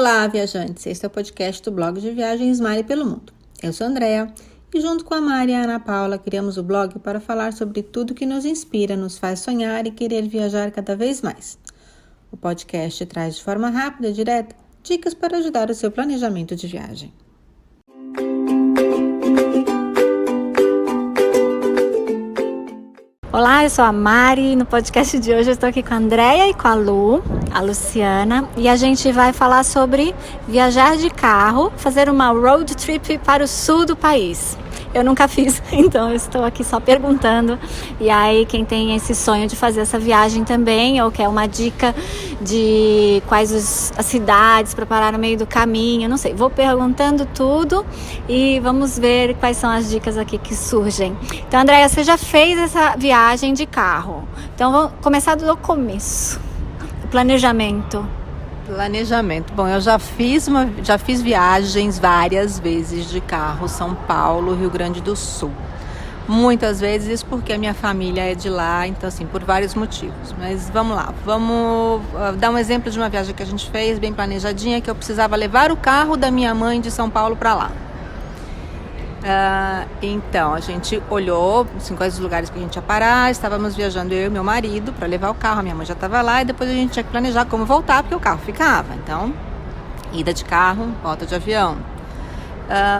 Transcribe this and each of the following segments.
Olá, viajantes! Este é o podcast do blog de viagens Mari pelo Mundo. Eu sou a Andrea e junto com a Mari e a Ana Paula criamos o blog para falar sobre tudo que nos inspira, nos faz sonhar e querer viajar cada vez mais. O podcast traz de forma rápida e direta dicas para ajudar o seu planejamento de viagem. Olá, eu sou a Mari. No podcast de hoje eu estou aqui com a Andrea e com a Lu, a Luciana, e a gente vai falar sobre viajar de carro, fazer uma road trip para o sul do país. Eu nunca fiz, então eu estou aqui só perguntando. E aí, quem tem esse sonho de fazer essa viagem também, ou quer uma dica de quais as cidades para parar no meio do caminho, não sei. Vou perguntando tudo e vamos ver quais são as dicas aqui que surgem. Então, Andréia, você já fez essa viagem de carro. Então, vamos começar do começo. O planejamento. Bom, eu já fiz viagens várias vezes de carro, São Paulo, Rio Grande do Sul. Muitas vezes porque a minha família é de lá, então assim, por vários motivos. Mas vamos lá, vamos dar um exemplo de uma viagem que a gente fez, bem planejadinha, que eu precisava levar o carro da minha mãe de São Paulo para lá. Então, a gente olhou assim, quais os lugares que a gente ia parar. Estávamos viajando eu e meu marido para levar o carro, a minha mãe já estava lá. E depois a gente tinha que planejar como voltar, porque o carro ficava. Então, ida de carro, volta de avião.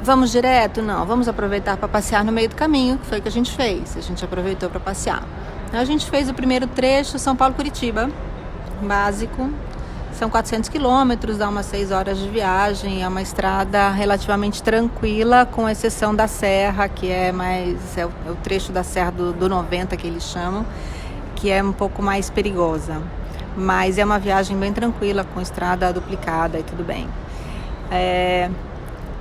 Vamos direto? Não, vamos aproveitar para passear no meio do caminho, que foi o que a gente fez. A gente aproveitou para passear. Então, a gente fez o primeiro trecho, São Paulo-Curitiba, básico. São 400 quilômetros, dá umas 6 horas de viagem, é uma estrada relativamente tranquila, com exceção da serra, que é o trecho da serra do 90 que eles chamam, que é um pouco mais perigosa. Mas é uma viagem bem tranquila, com estrada duplicada e tudo bem.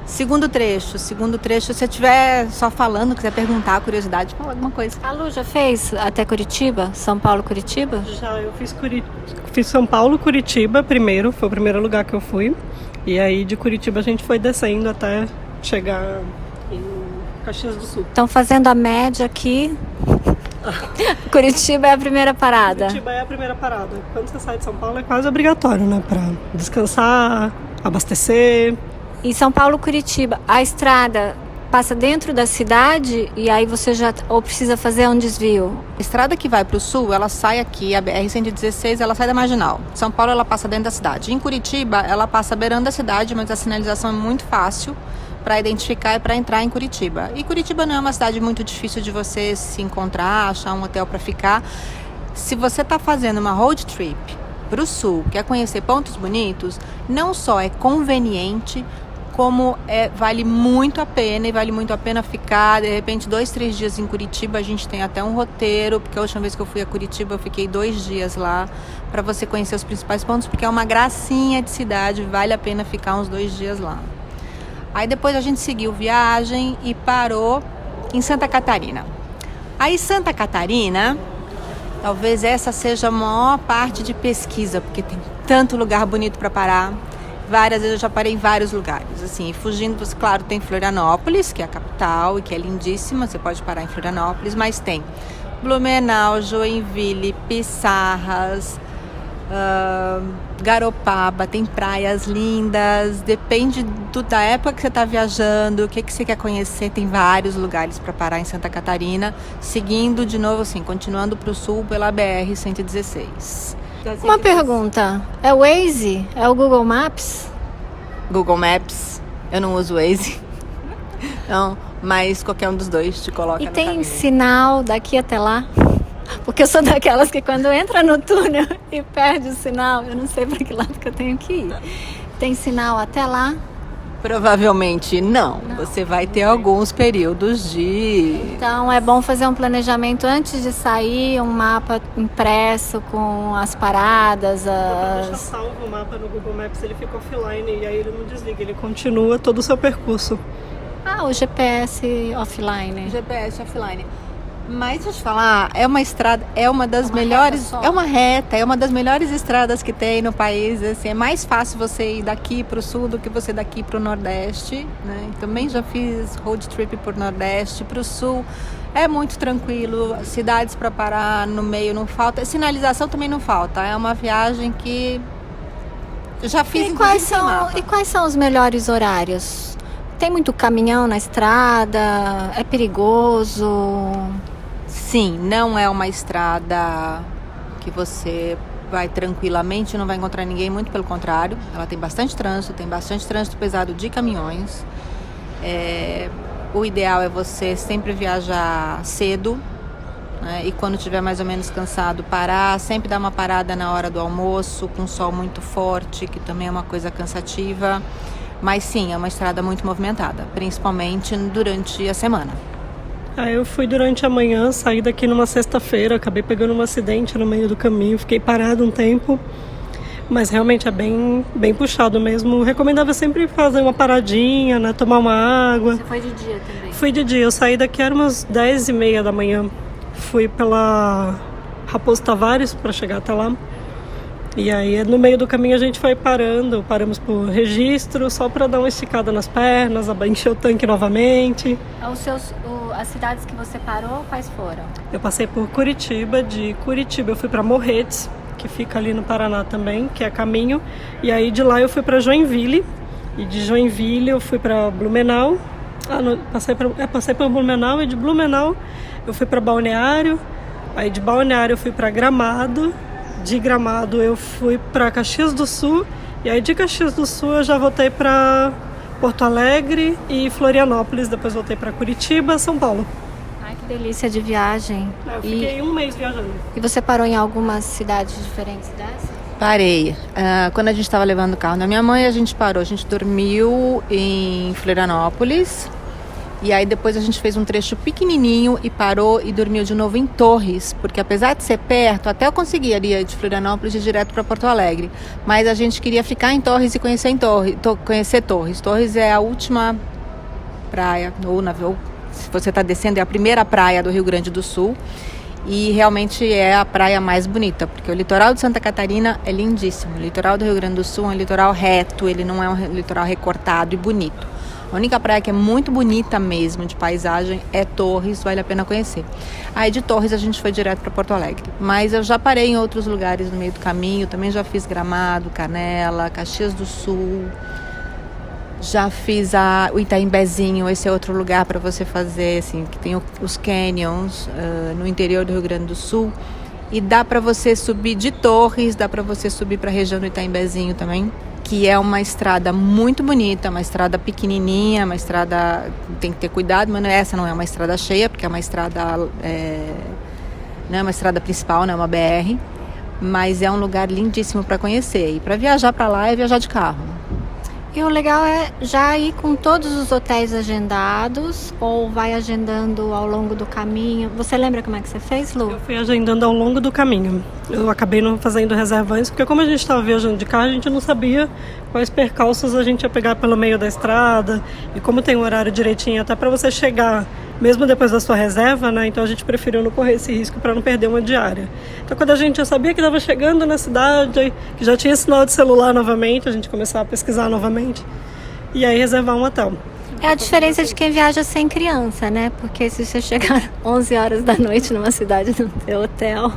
Segundo trecho, se você estiver só falando, quiser perguntar, curiosidade, fala alguma coisa. A Lu já fez até Curitiba? São Paulo, Curitiba? Já, eu fiz São Paulo, Curitiba primeiro, foi o primeiro lugar que eu fui. E aí de Curitiba a gente foi descendo até chegar em Caxias do Sul. Estão fazendo a média aqui. Curitiba é a primeira parada. Curitiba é a primeira parada. Quando você sai de São Paulo é quase obrigatório, né? Pra descansar, abastecer. Em São Paulo, Curitiba, a estrada passa dentro da cidade e aí você ou precisa fazer um desvio? A estrada que vai para o sul, ela sai aqui, a BR-116, ela sai da Marginal. São Paulo, ela passa dentro da cidade. Em Curitiba, ela passa beirando a cidade, mas a sinalização é muito fácil para identificar e para entrar em Curitiba. E Curitiba não é uma cidade muito difícil de você se encontrar, achar um hotel para ficar. Se você está fazendo uma road trip para o sul, quer conhecer pontos bonitos, não só é conveniente, como vale muito a pena, e vale muito a pena ficar, de repente, 2-3 dias em Curitiba. A gente tem até um roteiro, porque a última vez que eu fui a Curitiba, eu fiquei 2 dias lá, para você conhecer os principais pontos, porque é uma gracinha de cidade, vale a pena ficar uns 2 dias lá. Aí depois a gente seguiu viagem e parou em Santa Catarina. Aí Santa Catarina, talvez essa seja a maior parte de pesquisa, porque tem tanto lugar bonito para parar. Várias vezes eu já parei em vários lugares, assim, fugindo, claro, tem Florianópolis, que é a capital e que é lindíssima, você pode parar em Florianópolis, mas tem Blumenau, Joinville, Pissarras, Garopaba, tem praias lindas, depende da época que você está viajando, o que você quer conhecer, tem vários lugares para parar em Santa Catarina, seguindo de novo, assim, continuando para o sul pela BR-116. Uma pergunta, é o Waze? É o Google Maps? Google Maps, eu não uso Waze, não, mas qualquer um dos dois te coloca no caminho. E tem sinal daqui até lá? Porque eu sou daquelas que quando entra no túnel e perde o sinal, eu não sei para que lado que eu tenho que ir. Tem sinal até lá? Provavelmente não. Você vai ter alguns períodos de... Então é bom fazer um planejamento antes de sair, um mapa impresso com as paradas. Deixa salvo o mapa no Google Maps, ele fica offline e aí ele não desliga, ele continua todo o seu percurso. O GPS offline. GPS offline. Mas deixa eu te falar, é uma estrada, é uma das melhores, é uma das melhores estradas que tem no país, assim, é mais fácil você ir daqui para o sul do que você daqui para o Nordeste, né? Também já fiz road trip por Nordeste, para o sul, é muito tranquilo, cidades para parar no meio não falta, sinalização também não falta, é uma viagem que Já fiz E quais inclusive, sem mapa. quais são os melhores horários? Tem muito caminhão na estrada? É perigoso? Sim, não é uma estrada que você vai tranquilamente, não vai encontrar ninguém, muito pelo contrário. Ela tem bastante trânsito pesado de caminhões. O ideal é você sempre viajar cedo, né? E quando estiver mais ou menos cansado, parar, sempre dar uma parada na hora do almoço, com sol muito forte, que também é uma coisa cansativa. Mas sim, é uma estrada muito movimentada, principalmente durante a semana. Eu fui durante a manhã, saí daqui numa sexta-feira, acabei pegando um acidente no meio do caminho, fiquei parado um tempo, mas realmente é bem puxado mesmo. Recomendava sempre fazer uma paradinha, né, tomar uma água. Você foi de dia também? Fui de dia, eu saí daqui era umas 10h30 da manhã, fui pela Raposo Tavares para chegar até lá. E aí no meio do caminho a gente foi paramos por registro, só para dar uma esticada nas pernas, encher o tanque novamente. As cidades que você parou, quais foram? Eu passei por Curitiba, de Curitiba eu fui para Morretes, que fica ali no Paraná também, que é caminho. E aí de lá eu fui para Joinville, e de Joinville eu fui para Blumenau. Passei por Blumenau, e de Blumenau eu fui para Balneário. Aí de Balneário eu fui para Gramado. De Gramado eu fui para Caxias do Sul, e aí de Caxias do Sul eu já voltei para Porto Alegre e Florianópolis, depois voltei para Curitiba, São Paulo. Ai, que delícia de viagem. Eu fiquei um mês viajando. E você parou em algumas cidades diferentes dessas? Parei. Quando a gente estava levando o carro da minha mãe, a gente parou. A gente dormiu em Florianópolis. E aí depois a gente fez um trecho pequenininho e parou e dormiu de novo em Torres, porque apesar de ser perto, até eu conseguiria de Florianópolis ir direto para Porto Alegre, mas a gente queria ficar em Torres e conhecer Torres. Torres é a última praia, ou se você está descendo, é a primeira praia do Rio Grande do Sul, e realmente é a praia mais bonita, porque o litoral de Santa Catarina é lindíssimo, o litoral do Rio Grande do Sul é um litoral reto, ele não é um litoral recortado e bonito. A única praia que é muito bonita mesmo, de paisagem, é Torres, vale a pena conhecer. Aí de Torres a gente foi direto para Porto Alegre. Mas eu já parei em outros lugares no meio do caminho, também já fiz Gramado, Canela, Caxias do Sul. Já fiz o Itaimbezinho, esse é outro lugar para você fazer, assim, que tem os canyons no interior do Rio Grande do Sul. E dá para você subir de Torres, dá para você subir para a região do Itaimbezinho também, que é uma estrada muito bonita, uma estrada pequenininha, uma estrada, tem que ter cuidado, mas essa não é uma estrada cheia, porque é uma estrada, não é uma estrada principal, não é uma BR, mas é um lugar lindíssimo para conhecer. E para viajar para lá é viajar de carro. E o legal é já ir com todos os hotéis agendados, ou vai agendando ao longo do caminho. Você lembra como é que você fez, Lu? Eu fui agendando ao longo do caminho. Eu acabei não fazendo reserva antes, porque como a gente estava viajando de carro, a gente não sabia quais percalços a gente ia pegar pelo meio da estrada. E como tem um horário direitinho até para você chegar, mesmo depois da sua reserva, né? Então a gente preferiu não correr esse risco para não perder uma diária. Então quando a gente já sabia que estava chegando na cidade, que já tinha sinal de celular novamente, a gente começava a pesquisar novamente e aí reservar um hotel. É a diferença de quem viaja sem criança, né? Porque se você chegar 11 horas da noite numa cidade e não ter hotel...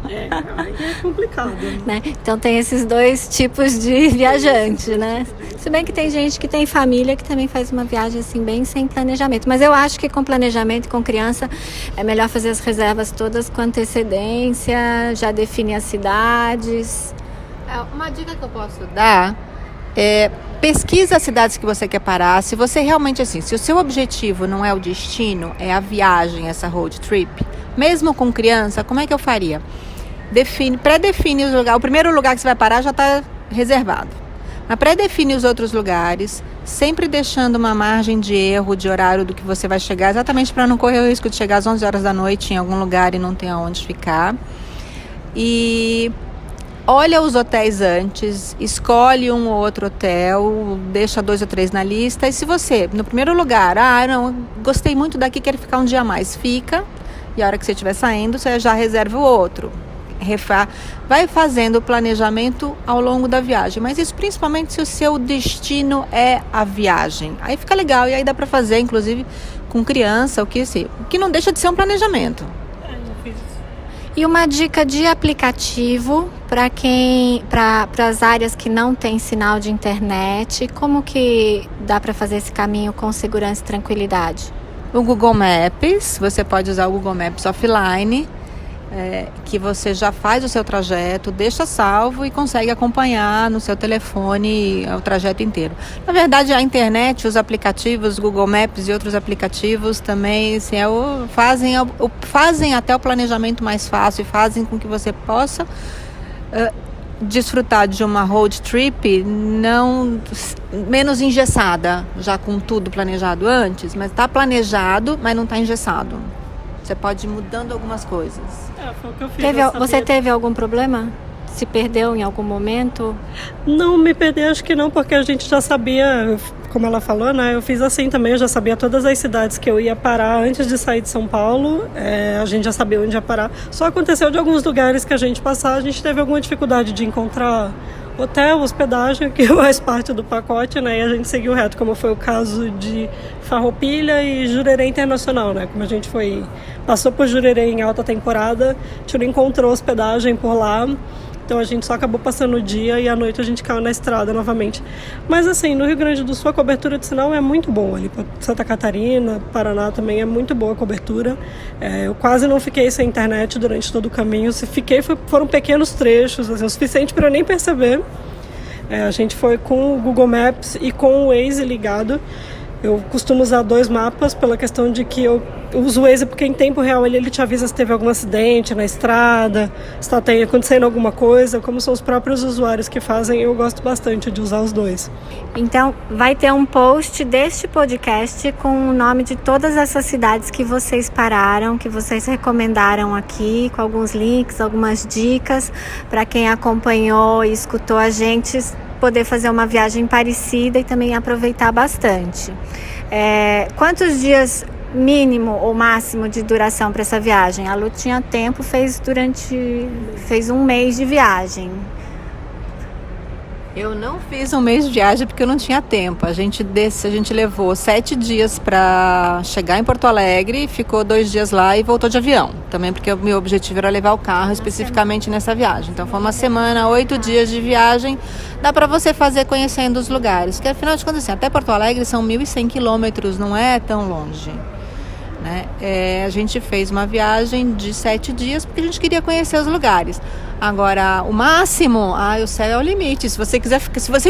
Aí é complicado. Né? Então tem esses dois tipos de viajante, né? Se bem que tem gente que tem família que também faz uma viagem assim bem sem planejamento. Mas eu acho que com planejamento, com criança, é melhor fazer as reservas todas com antecedência, já definir as cidades. Uma dica que eu posso dar é pesquisa as cidades que você quer parar. Se você realmente, assim, se o seu objetivo não é o destino, é a viagem, essa road trip, mesmo com criança, como é que eu faria? Pré-define o lugar. O primeiro lugar que você vai parar já está reservado. Mas pré-define os outros lugares, sempre deixando uma margem de erro de horário do que você vai chegar, exatamente para não correr o risco de chegar às 11 horas da noite em algum lugar e não ter aonde ficar. E olha os hotéis antes, escolhe um ou outro hotel, deixa 2 ou 3 na lista. E se você, no primeiro lugar, não, gostei muito daqui, quero ficar um dia a mais, fica. E a hora que você estiver saindo, você já reserva o outro. Vai fazendo o planejamento ao longo da viagem, mas isso principalmente se o seu destino é a viagem. Aí fica legal e aí dá para fazer, inclusive, com criança, o que não deixa de ser um planejamento. E uma dica de aplicativo para as áreas que não tem sinal de internet, como que dá para fazer esse caminho com segurança e tranquilidade? O Google Maps, você pode usar o Google Maps offline, que você já faz o seu trajeto, deixa salvo e consegue acompanhar no seu telefone o trajeto inteiro. Na verdade, a internet, os aplicativos, Google Maps e outros aplicativos também assim, fazem até o planejamento mais fácil e fazem com que você possa desfrutar de uma road trip menos engessada, já com tudo planejado antes, mas está planejado, mas não está engessado. Você pode ir mudando algumas coisas. Foi o que eu fiz. Você teve algum problema? Se perdeu em algum momento? Não, me perdi acho que não, porque a gente já sabia, como ela falou, né? Eu fiz assim também, eu já sabia todas as cidades que eu ia parar antes de sair de São Paulo. A gente já sabia onde ia parar. Só aconteceu de alguns lugares que a gente passar, a gente teve alguma dificuldade de encontrar hotel, hospedagem, que faz parte do pacote, né? E a gente seguiu reto, como foi o caso de Farroupilha e Jurerê Internacional, né? Como a gente passou por Jurerê em alta temporada, a gente não encontrou hospedagem por lá, então a gente só acabou passando o dia e à noite a gente caiu na estrada novamente. Mas assim, no Rio Grande do Sul a cobertura de sinal é muito boa, ali para Santa Catarina, Paraná também é muito boa a cobertura. Eu quase não fiquei sem internet durante todo o caminho, se fiquei foram pequenos trechos, assim, o suficiente para eu nem perceber. A gente foi com o Google Maps e com o Waze ligado. Eu costumo usar 2 mapas pela questão de que eu uso o Waze porque em tempo real ele te avisa se teve algum acidente na estrada, se está acontecendo alguma coisa. Como são os próprios usuários que fazem, eu gosto bastante de usar os 2. Então vai ter um post deste podcast com o nome de todas essas cidades que vocês pararam, que vocês recomendaram aqui, com alguns links, algumas dicas para quem acompanhou e escutou a gente poder fazer uma viagem parecida e também aproveitar bastante. Quantos dias mínimo ou máximo de duração para essa viagem? A Lu tinha tempo, fez 1 mês de viagem. Eu não fiz 1 mês de viagem porque eu não tinha tempo. A gente levou 7 dias para chegar em Porto Alegre, ficou 2 dias lá e voltou de avião. Também porque o meu objetivo era levar o carro especificamente nessa viagem. Então foi uma semana, 8 dias de viagem. Dá para você fazer conhecendo os lugares. Porque afinal de contas, assim, até Porto Alegre são 1.100 quilômetros, não é tão longe. Né? A gente fez uma viagem de 7 dias porque a gente queria conhecer os lugares. Agora, o máximo, o céu é o limite. Se você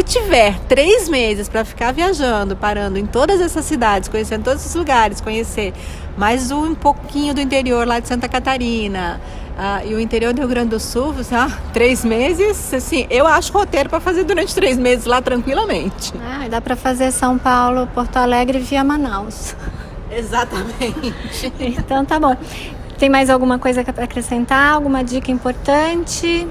tiver 3 meses para ficar viajando, parando em todas essas cidades, conhecendo todos esses lugares, conhecer mais um pouquinho do interior lá de Santa Catarina e o interior do Rio Grande do Sul, 3 meses, assim, eu acho roteiro para fazer durante 3 meses lá tranquilamente. Dá para fazer São Paulo, Porto Alegre via Manaus. Exatamente. Então tá bom. Tem mais alguma coisa para acrescentar? Alguma dica importante?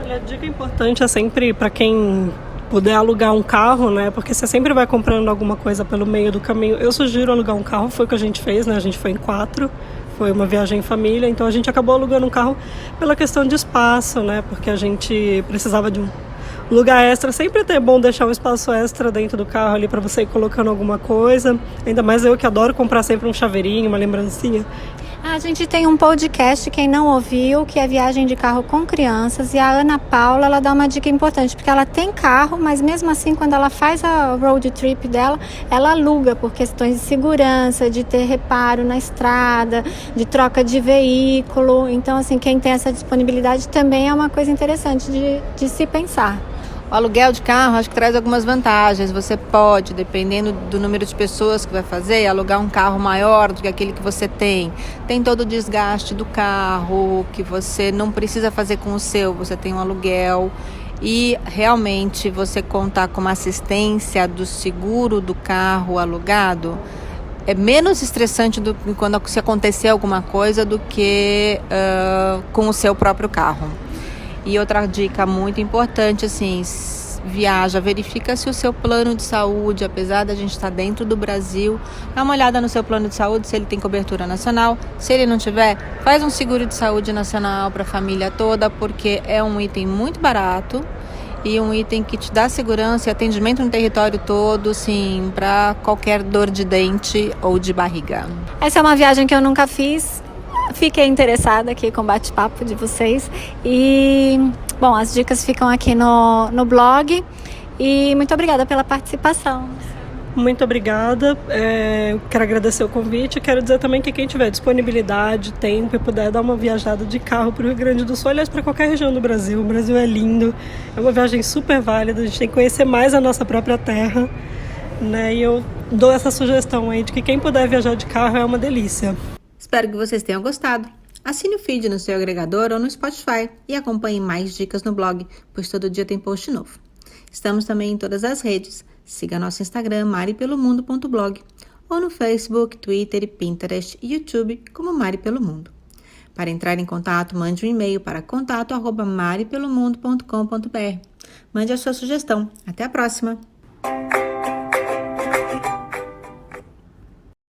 Olha, a dica importante é sempre para quem puder alugar um carro, né? Porque você sempre vai comprando alguma coisa pelo meio do caminho. Eu sugiro alugar um carro, foi o que a gente fez, né? A gente foi em 4, foi uma viagem em família, então a gente acabou alugando um carro pela questão de espaço, né? Porque a gente precisava de um lugar extra. Sempre é bom deixar um espaço extra dentro do carro ali para você ir colocando alguma coisa. Ainda mais eu que adoro comprar sempre um chaveirinho, uma lembrancinha. A gente tem um podcast, quem não ouviu, que é Viagem de Carro com Crianças, e a Ana Paula, ela dá uma dica importante, porque ela tem carro, mas mesmo assim, quando ela faz a road trip dela, ela aluga por questões de segurança, de ter reparo na estrada, de troca de veículo. Então, assim, quem tem essa disponibilidade também é uma coisa interessante de se pensar. O aluguel de carro acho que traz algumas vantagens. Você pode, dependendo do número de pessoas que vai fazer, alugar um carro maior do que aquele que você tem. Tem todo o desgaste do carro, que você não precisa fazer com o seu, você tem um aluguel. E realmente você contar com uma assistência do seguro do carro alugado é menos estressante do que quando se acontecer alguma coisa do que com o seu próprio carro. E outra dica muito importante, assim, viaja, verifica se o seu plano de saúde, apesar da gente estar dentro do Brasil, dá uma olhada no seu plano de saúde, se ele tem cobertura nacional. Se ele não tiver, faz um seguro de saúde nacional para a família toda, porque é um item muito barato e um item que te dá segurança e atendimento no território todo, sim, para qualquer dor de dente ou de barriga. Essa é uma viagem que eu nunca fiz. fiquei interessada aqui com o bate-papo de vocês. E, bom, as dicas ficam aqui no blog. E muito obrigada pela participação. Muito obrigada, quero agradecer o convite. Quero dizer também que quem tiver disponibilidade, tempo e puder dar uma viajada de carro para o Rio Grande do Sul, aliás, para qualquer região do Brasil. O Brasil é lindo, é uma viagem super válida, a gente tem que conhecer mais a nossa própria terra, né? E eu dou essa sugestão aí de que quem puder viajar de carro é uma delícia. Espero que vocês tenham gostado. Assine o feed no seu agregador ou no Spotify e acompanhe mais dicas no blog, pois todo dia tem post novo. Estamos também em todas as redes. Siga nosso Instagram, maripelomundo.blog, ou no Facebook, Twitter, Pinterest e YouTube como Mari Pelo Mundo. Para entrar em contato, mande um e-mail para contato@maripelomundo.com.br. Mande a sua sugestão. Até a próxima!